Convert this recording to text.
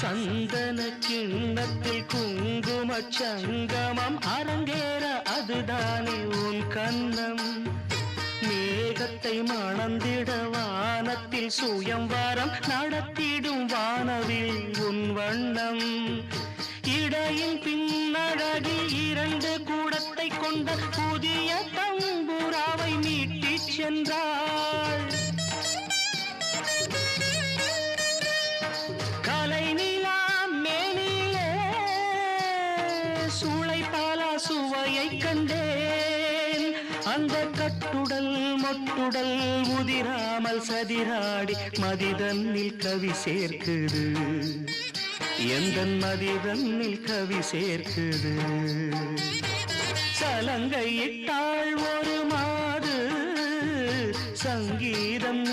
சந்தன கிண்ணத்தில் குங்கும சங்கமம் அரங்கேற அதுதானே உன் கண்ணம். மேகத்தை மணந்திட வானத்தில் சுயம்வரம் நடத்திடும் வானவில் உன் வண்ணம். இடையின் பின்னழகில் 2 கூடத்தை கொண்ட புதிய தம்புராவை மீட்டிச் சென்றாள். கலை நிலா மேனிலே சூளை பாலா சுவையை கண்டேன். அந்த கட்டுடல் மொட்டுடல் முதிராமல் சதிராடி மதிதன்னில் கவி சேர்க்குது. எந்தன் மதிதன்னில் கவி சேர்க்குது. சலங்கையிட்டாள் ஒரு மாது சங்கீதம்